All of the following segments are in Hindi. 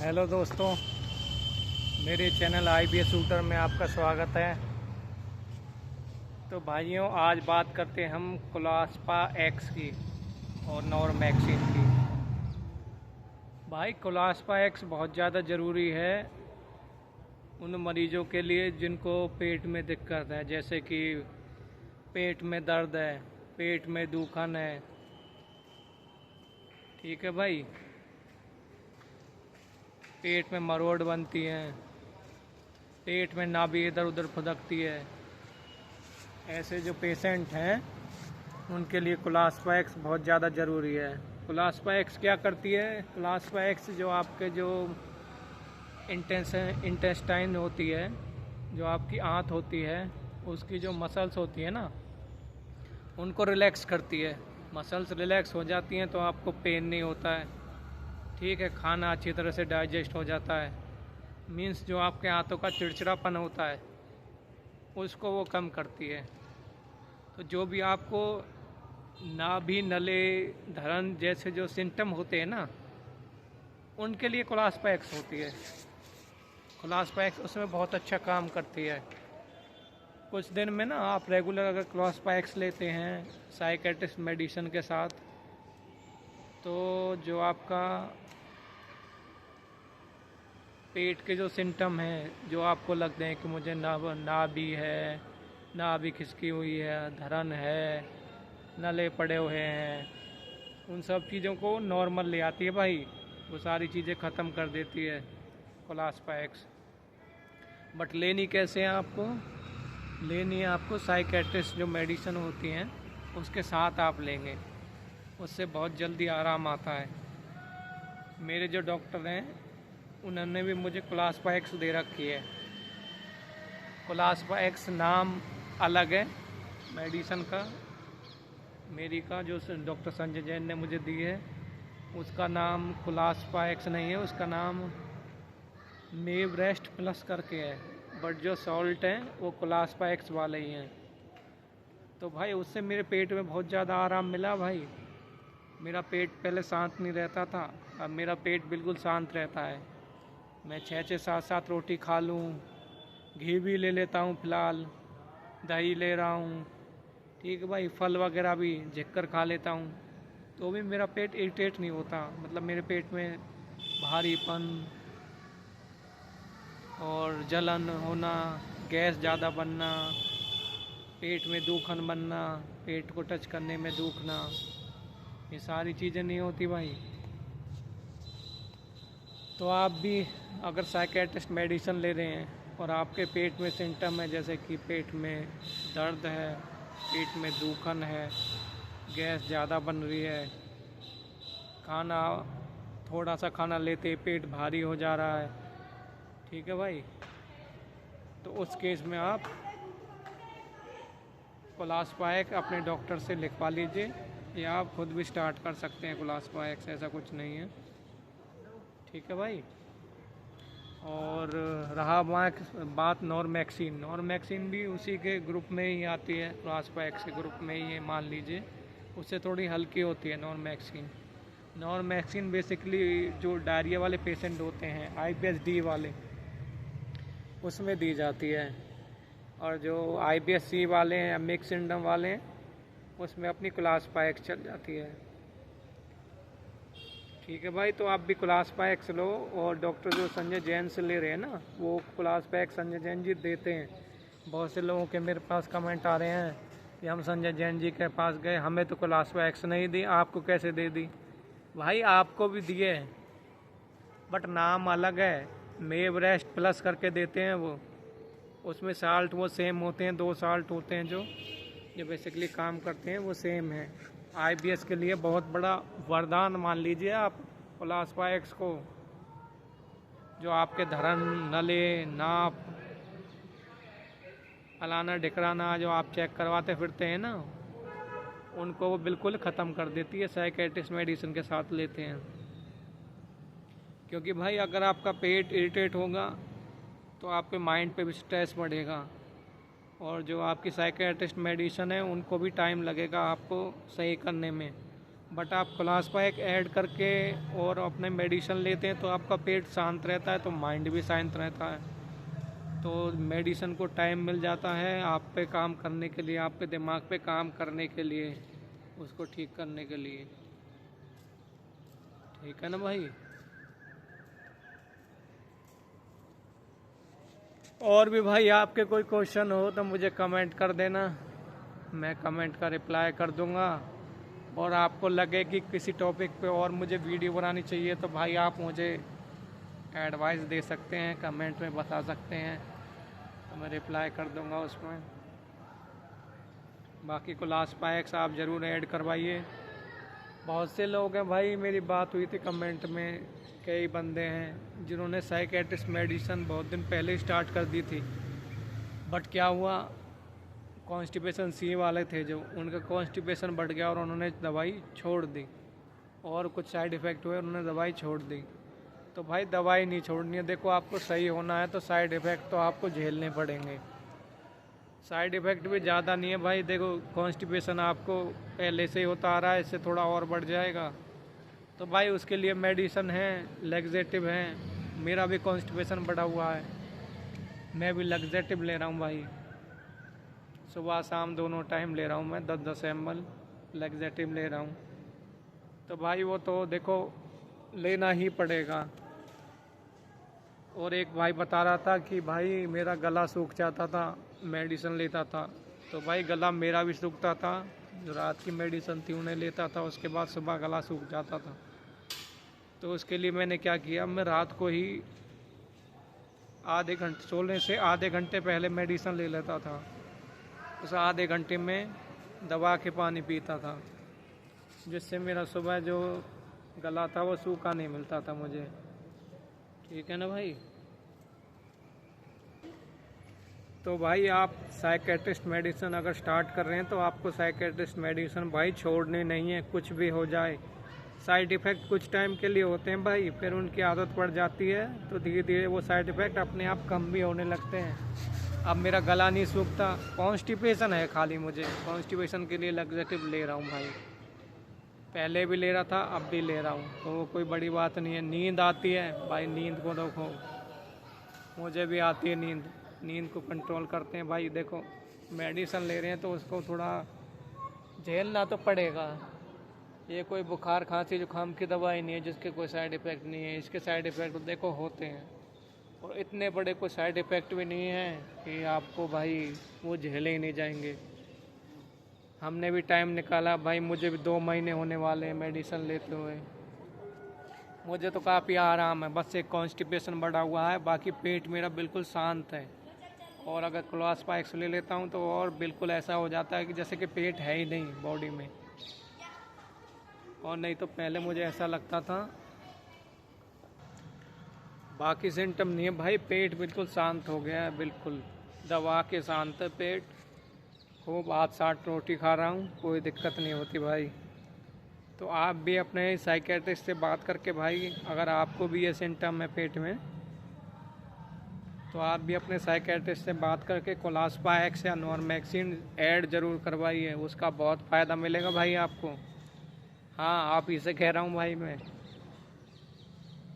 हेलो दोस्तों, मेरे चैनल IBS शूटर में आपका स्वागत है। तो भाइयों, आज बात करते हैं हम कोलास्पा एक्स की और नॉरमैक्सिन की। भाई, कोलास्पा एक्स बहुत ज़्यादा ज़रूरी है उन मरीजों के लिए जिनको पेट में दिक्कत है, जैसे कि पेट में दर्द है, पेट में दुखन है। ठीक है भाई, पेट में मरोड़ बनती हैं, पेट में नाभि इधर उधर फुदकती है। ऐसे जो पेशेंट हैं उनके लिए कोलास्पा एक्स बहुत ज़्यादा ज़रूरी है। कोलास्पा एक्स क्या करती है? कोलास्पा एक्स जो आपके जो इंटेस्टाइन होती है, जो आपकी आंत होती है, उसकी जो मसल्स होती है ना, उनको रिलैक्स करती है। मसल्स रिलैक्स हो जाती हैं तो आपको पेन नहीं होता है। ठीक है, खाना अच्छी तरह से डाइजेस्ट हो जाता है। मीन्स जो आपके आंतों का चिड़चिड़ापन होता है उसको वो कम करती है। तो जो भी आपको नाभि नले धरण जैसे जो सिम्टम होते हैं ना, उनके लिए कोलास्पा एक्स होती है। कोलास्पा एक्स उसमें बहुत अच्छा काम करती है। कुछ दिन में ना आप रेगुलर अगर कोलास्पा एक्स लेते हैं साइकेट्रिस्ट मेडिसिन के साथ, तो जो आपका पेट के जो सिम्टम हैं, जो आपको लगते हैं कि मुझे नाभि है, नाभि खिसकी हुई है, धरन है, नले पड़े हुए हैं, उन सब चीज़ों को नॉर्मल ले आती है भाई। वो सारी चीज़ें ख़त्म कर देती है कोलास्पा एक्स। बट लेनी कैसे है आपको? लेनी है आपको साइकेट्रिस्ट जो मेडिसिन होती हैं उसके साथ आप लेंगे, उससे बहुत जल्दी आराम आता है। मेरे जो डॉक्टर हैं उन्होंने भी मुझे कोलास्पा एक्स दे रखी है। कोलास्पा एक्स नाम अलग है मेडिसिन का, मेरी का जो डॉक्टर संजय जैन ने मुझे दी है उसका नाम कोलास्पा एक्स नहीं है, उसका नाम मेवरेस्ट प्लस करके है। बट जो सॉल्ट हैं वो कोलास्पा एक्स वाले ही हैं। तो भाई उससे मेरे पेट में बहुत ज़्यादा आराम मिला भाई। मेरा पेट पहले शांत नहीं रहता था, अब मेरा पेट बिल्कुल शांत रहता है। मैं 6-6 7-7 रोटी खा लूँ, घी भी ले लेता हूँ, फिलहाल दही ले रहा हूँ। ठीक है भाई, फल वगैरह भी झिककर खा लेता हूँ, तो भी मेरा पेट इरिटेट नहीं होता। मतलब मेरे पेट में भारीपन और जलन होना, गैस ज़्यादा बनना, पेट में दुखन बनना, पेट को टच करने में दुखना, ये सारी चीज़ें नहीं होती भाई। तो आप भी अगर साइकेट्रिस्ट मेडिसिन ले रहे हैं और आपके पेट में सिम्टम है, जैसे कि पेट में दर्द है, पेट में दुखन है, गैस ज़्यादा बन रही है, खाना थोड़ा सा खाना लेते ही पेट भारी हो जा रहा है, ठीक है भाई, तो उस केस में आप कोलास्पा एक्स अपने डॉक्टर से लिखवा लीजिए, या आप खुद भी स्टार्ट कर सकते हैं कोलास्पा एक्स, ऐसा कुछ नहीं है। ठीक है भाई। और रहा बात नॉरमैक्सिन, नॉरमैक्सिन भी उसी के ग्रुप में ही आती है, कोलास्पा एक्स के ग्रुप में ही है, मान लीजिए। उससे थोड़ी हल्की होती है नॉरमैक्सिन। नॉरमैक्सिन बेसिकली जो डायरिया वाले पेशेंट होते हैं, IBS-D वाले, उसमें दी जाती है। और जो IBS-C वाले हैं, मिक्स सिंड्रोम वाले हैं, उसमें अपनी कोलास्पा एक्स चल जाती है। ठीक है भाई, तो आप भी कोलास्पा एक्स लो। और डॉक्टर जो संजय जैन से ले रहे हैं ना, वो कोलास्पा एक्स संजय जैन जी देते हैं। बहुत से लोगों के मेरे पास कमेंट आ रहे हैं कि हम संजय जैन जी के पास गए, हमें तो कोलास्पा एक्स नहीं दी, आपको कैसे दे दी? भाई, आपको भी दिए हैं, बट नाम अलग है। मेवरेस्ट प्लस करके देते हैं वो, उसमें साल्ट वो सेम होते हैं, 2 साल्ट होते हैं जो बेसिकली काम करते हैं, वो सेम है। IBS के लिए बहुत बड़ा वरदान मान लीजिए आप कोलास्पा एक्स को। जो आपके धरन, नले, नाप, फलाना ढिकराना जो आप चेक करवाते फिरते हैं ना, उनको वो बिल्कुल ख़त्म कर देती है, साइकेट्रिस्ट मेडिसिन के साथ लेते हैं। क्योंकि भाई अगर आपका पेट इरिटेट होगा तो आपके माइंड पे भी स्ट्रेस बढ़ेगा, और जो आपकी साइकेट्रिस्ट मेडिसिन है उनको भी टाइम लगेगा आपको सही करने में। बट आप क्लासपाइक ऐड करके और अपने मेडिसिन लेते हैं तो आपका पेट शांत रहता है, तो माइंड भी शांत रहता है। तो मेडिसिन को टाइम मिल जाता है आप पे काम करने के लिए, आपके दिमाग पे काम करने के लिए, उसको ठीक करने के लिए। ठीक है ना भाई। और भी भाई आपके कोई क्वेश्चन हो तो मुझे कमेंट कर देना, मैं कमेंट का रिप्लाई कर दूंगा। और आपको लगे कि किसी टॉपिक पे और मुझे वीडियो बनानी चाहिए तो भाई आप मुझे एडवाइस दे सकते हैं, कमेंट में बता सकते हैं, तो मैं रिप्लाई कर दूंगा उसमें। बाकी क्लासपाइक्स आप ज़रूर ऐड करवाइए। बहुत से लोग हैं भाई, मेरी बात हुई थी कमेंट में, कई बंदे हैं जिन्होंने साइकेट्रिस्ट मेडिसिन बहुत दिन पहले स्टार्ट कर दी थी, बट क्या हुआ, कॉन्स्टिपेशन सी वाले थे जो, उनका कॉन्स्टिपेशन बढ़ गया और उन्होंने दवाई छोड़ दी, और कुछ साइड इफ़ेक्ट हुए, उन्होंने दवाई छोड़ दी। तो भाई दवाई नहीं छोड़नी है, देखो आपको सही होना है तो साइड इफ़ेक्ट तो आपको झेलने पड़ेंगे। साइड इफ़ेक्ट भी ज़्यादा नहीं है भाई, देखो कॉन्स्टिपेशन आपको पहले से ही होता आ रहा है, इससे थोड़ा और बढ़ जाएगा, तो भाई उसके लिए मेडिसिन है, लैक्सेटिव हैं। मेरा भी कॉन्स्टिपेशन बढ़ा हुआ है, मैं भी लैक्सेटिव ले रहा हूँ भाई, सुबह शाम दोनों टाइम ले रहा हूँ मैं, 10-10 ml लैक्सेटिव ले रहा हूँ। तो भाई वो तो देखो लेना ही पड़ेगा। और एक भाई बता रहा था कि भाई मेरा गला सूख जाता था मेडिसिन लेता था, तो भाई गला मेरा भी सूखता था, जो रात की मेडिसिन थी उन्हें लेता था, उसके बाद सुबह गला सूख जाता था। तो उसके लिए मैंने क्या किया, मैं रात को ही आधे घंटे, सोने से आधे घंटे पहले मेडिसिन ले लेता था, उस आधे घंटे में दबा के पानी पीता था, जिससे मेरा सुबह जो गला था वो सूखा नहीं मिलता था मुझे। ठीक है ना भाई। तो भाई आप साइकेट्रिस्ट मेडिसिन अगर स्टार्ट कर रहे हैं तो आपको साइकेट्रिस्ट मेडिसिन भाई छोड़नी नहीं है, कुछ भी हो जाए। साइड इफ़ेक्ट कुछ टाइम के लिए होते हैं भाई, फिर उनकी आदत पड़ जाती है तो धीरे धीरे वो साइड इफ़ेक्ट अपने आप कम भी होने लगते हैं। अब मेरा गला नहीं सूखता, कॉन्स्टिपेशन है खाली, मुझे कॉन्स्टिपेशन के लिए लैक्सेटिव ले रहा हूँ भाई, पहले भी ले रहा था अब भी ले रहा हूँ, तो वो कोई बड़ी बात नहीं है। नींद आती है भाई, नींद को देखो, मुझे भी आती है नींद, नींद को कंट्रोल करते हैं भाई। देखो मेडिसिन ले रहे हैं तो उसको थोड़ा झेलना तो पड़ेगा, ये कोई बुखार खांसी जुकाम की दवाई नहीं है जिसके कोई साइड इफ़ेक्ट नहीं है, इसके साइड इफ़ेक्ट देखो होते हैं, और इतने बड़े कोई साइड इफ़ेक्ट भी नहीं है कि आपको भाई वो झेले ही नहीं जाएंगे। हमने भी टाइम निकाला भाई, मुझे भी 2 महीने होने वाले हैं मेडिसिन लेते हुए, मुझे तो काफ़ी आराम है, बस एक कॉन्स्टिपेशन बढ़ा हुआ है, बाकी पेट मेरा बिल्कुल शांत है। और अगर क्लासपाइक्स ले लेता हूँ तो और बिल्कुल ऐसा हो जाता है कि जैसे कि पेट है ही नहीं बॉडी में, और नहीं तो पहले मुझे ऐसा लगता था। बाकी सिम्टम नहीं है भाई, पेट बिल्कुल शांत हो गया है, बिल्कुल दबा के शांत है पेट, खूब 8-7 रोटी खा रहा हूँ, कोई दिक्कत नहीं होती भाई। तो आप भी अपने साइकेट्रिस्ट से बात करके भाई, अगर आपको भी ये सिम्टम है पेट में, तो आप भी अपने साइकेट्रिस्ट से बात करके क्लासपाइक्स या नॉर्मेक्सिन ऐड ज़रूर करवाइए, उसका बहुत फ़ायदा मिलेगा भाई आपको। हाँ आप ही से कह रहा हूँ भाई मैं,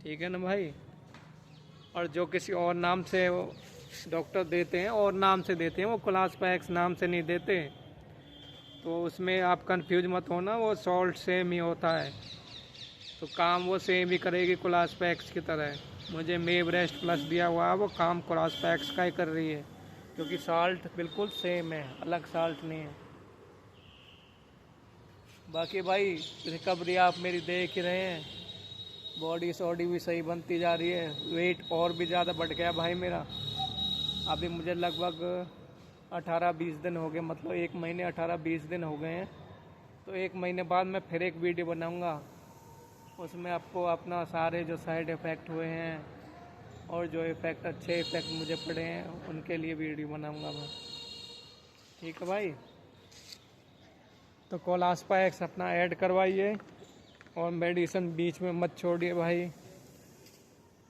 ठीक है ना भाई। और जो किसी और नाम से वो डॉक्टर देते हैं और नाम से देते हैं, वो क्लासपाइक्स नाम से नहीं देते, तो उसमें आप कंफ्यूज मत होना, वो सॉल्ट सेम ही होता है, तो काम वो सेम ही करेगी क्लासपाइक्स की तरह। मुझे मेवरेस्ट प्लस दिया हुआ है, वो काम क्लासपाइक्स का ही कर रही है, क्योंकि साल्ट बिल्कुल सेम है, अलग साल्ट नहीं है। बाकी भाई रिकवरी आप मेरी देख ही रहे हैं, बॉडी सॉडी भी सही बनती जा रही है, वेट और भी ज़्यादा बढ़ गया भाई मेरा। अभी मुझे लगभग 18-20 दिन हो गए, मतलब 1 महीने 18-20 दिन हो गए हैं, तो 1 महीने बाद मैं फिर एक वीडियो बनाऊंगा, उसमें आपको अपना सारे जो साइड इफ़ेक्ट हुए हैं और जो इफ़ेक्ट अच्छे इफ़ेक्ट मुझे पड़े हैं उनके लिए वीडियो बनाऊंगा मैं। ठीक है भाई। तो क्लासपाइक्स अपना ऐड करवाइए और मेडिसिन बीच में मत छोड़िए भाई,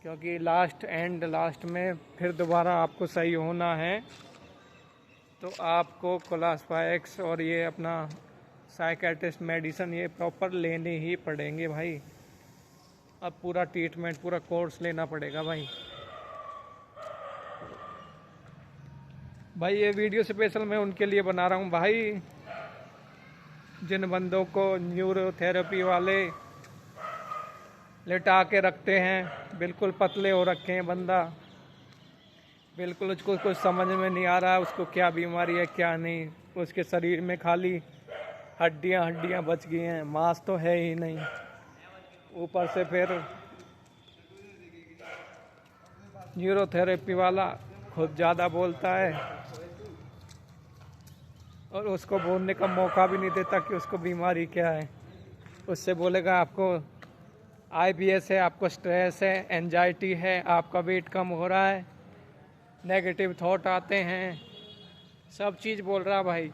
क्योंकि लास्ट में फिर दोबारा आपको सही होना है तो आपको क्लासपाइक्स और ये अपना साइकेट्रिस्ट मेडिसिन ये प्रॉपर लेने ही पड़ेंगे भाई। अब पूरा ट्रीटमेंट, पूरा कोर्स लेना पड़ेगा भाई। भाई ये वीडियो स्पेशल मैं उनके लिए बना रहा हूँ भाई, जिन बंदों को न्यूरोथेरेपी वाले लेटा के रखते हैं, बिल्कुल पतले हो रखे हैं बंदा, बिल्कुल उसको कुछ समझ में नहीं आ रहा है उसको क्या बीमारी है क्या नहीं। उसके शरीर में खाली हड्डियां बच गई हैं, मांस तो है ही नहीं। ऊपर से फिर न्यूरोथेरेपी वाला खुद ज़्यादा बोलता है और उसको बोलने का मौका भी नहीं देता कि उसको बीमारी क्या है। उससे बोलेगा आपको IBS है, आपको स्ट्रेस है, एंजाइटी है, आपका वेट कम हो रहा है, नेगेटिव थॉट आते हैं, सब चीज़ बोल रहा भाई।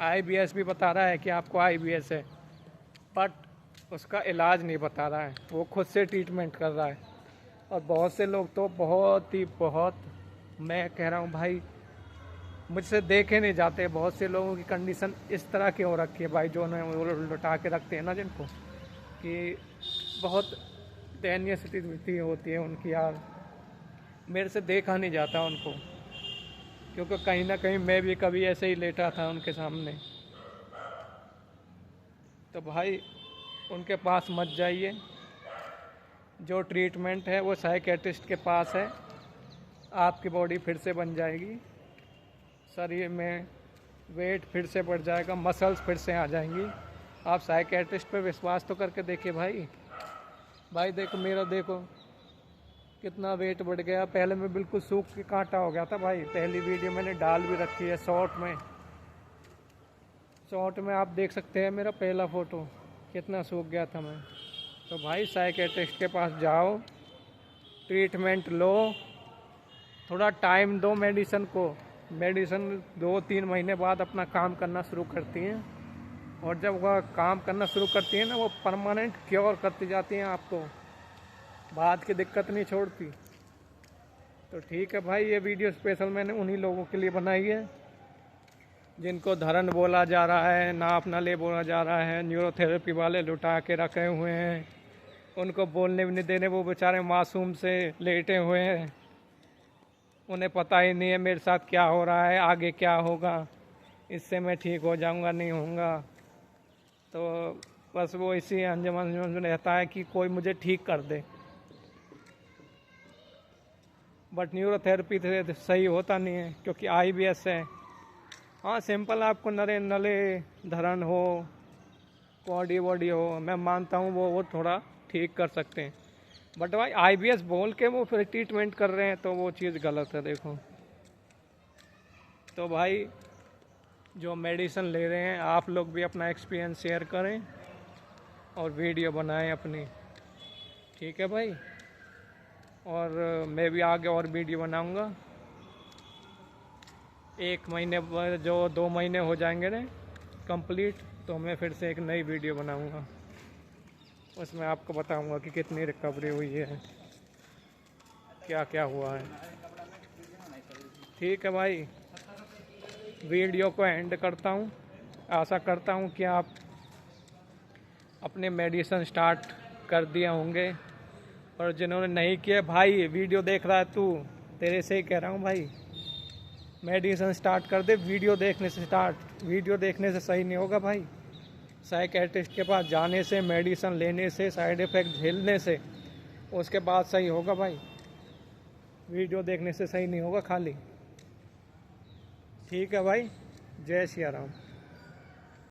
IBS भी बता रहा है कि आपको IBS है, बट उसका इलाज नहीं बता रहा है, वो खुद से ट्रीटमेंट कर रहा है। और बहुत से लोग तो बहुत मैं कह रहा हूँ भाई, मुझसे देखे नहीं जाते। बहुत से लोगों की कंडीशन इस तरह की हो रखी है भाई, जो उन्हें लुटा के रखते हैं ना जिनको, कि बहुत दयनीय स्थिति होती है उनकी यार। मेरे से देखा नहीं जाता उनको, क्योंकि कहीं ना कहीं मैं भी कभी ऐसे ही लेटा था उनके सामने। तो भाई उनके पास मत जाइए, जो ट्रीटमेंट है वो साइकेट्रिस्ट के पास है। आपकी बॉडी फिर से बन जाएगी, शरीर में वेट फिर से बढ़ जाएगा, मसल्स फिर से आ जाएंगी। आप साइकेट्रिस्ट पे विश्वास तो करके देखिए भाई। भाई देखो मेरा, देखो कितना वेट बढ़ गया। पहले मैं बिल्कुल सूख के कांटा हो गया था भाई। पहली वीडियो मैंने डाल भी रखी है शॉर्ट में आप देख सकते हैं मेरा पहला फ़ोटो, कितना सूख गया था मैं। तो भाई साइकेट्रिस्ट के पास जाओ, ट्रीटमेंट लो, थोड़ा टाइम दो मेडिसिन को। मेडिसिन 2-3 महीने बाद अपना काम करना शुरू करती हैं, और जब वह काम करना शुरू करती है ना, वो परमानेंट क्योर करती जाती हैं आपको, बाद की दिक्कत नहीं छोड़ती। तो ठीक है भाई, ये वीडियो स्पेशल मैंने उन्हीं लोगों के लिए बनाई है जिनको धरन बोला जा रहा है, नाप ना ले बोला जा रहा है, न्यूरोथेरेपी वाले लुटा के रखे हुए हैं, उनको बोलने भी नहीं देने, वो बेचारे मासूम से लेटे हुए हैं, उन्हें पता ही नहीं है मेरे साथ क्या हो रहा है, आगे क्या होगा, इससे मैं ठीक हो जाऊंगा नहीं होऊंगा। तो बस वो इसी अंजुमन में रहता है कि कोई मुझे ठीक कर दे, बट न्यूरोथेरेपी से सही होता नहीं है, क्योंकि IBS है। हाँ सिंपल, आपको नले धरण हो, बॉडी हो, मैं मानता हूँ वो थोड़ा ठीक कर सकते हैं, बट भाई IBS बोल के वो फिर ट्रीटमेंट कर रहे हैं, तो वो चीज़ गलत है। देखो तो भाई जो मेडिसिन ले रहे हैं, आप लोग भी अपना एक्सपीरियंस शेयर करें और वीडियो बनाएं अपनी, ठीक है भाई। और मैं भी आगे और वीडियो बनाऊंगा। 1 महीने बाद, जो 2 महीने हो जाएंगे ना कंप्लीट, तो मैं फिर से एक नई वीडियो बनाऊंगा, उसमें आपको बताऊंगा कि कितनी रिकवरी हुई है, क्या क्या हुआ है। ठीक है भाई, वीडियो को एंड करता हूँ। आशा करता हूँ कि आप अपने मेडिसिन स्टार्ट कर दिए होंगे, और जिन्होंने नहीं किया भाई, वीडियो देख रहा है तू, तेरे से ही कह रहा हूँ भाई, मेडिसिन स्टार्ट कर दे। वीडियो देखने से वीडियो देखने से सही नहीं होगा भाई। साइकेट्रिस्ट के पास जाने से, मेडिसिन लेने से, साइड इफ़ेक्ट झेलने से, उसके बाद सही होगा भाई। वीडियो देखने से सही नहीं होगा खाली। ठीक है भाई, जय सिया राम।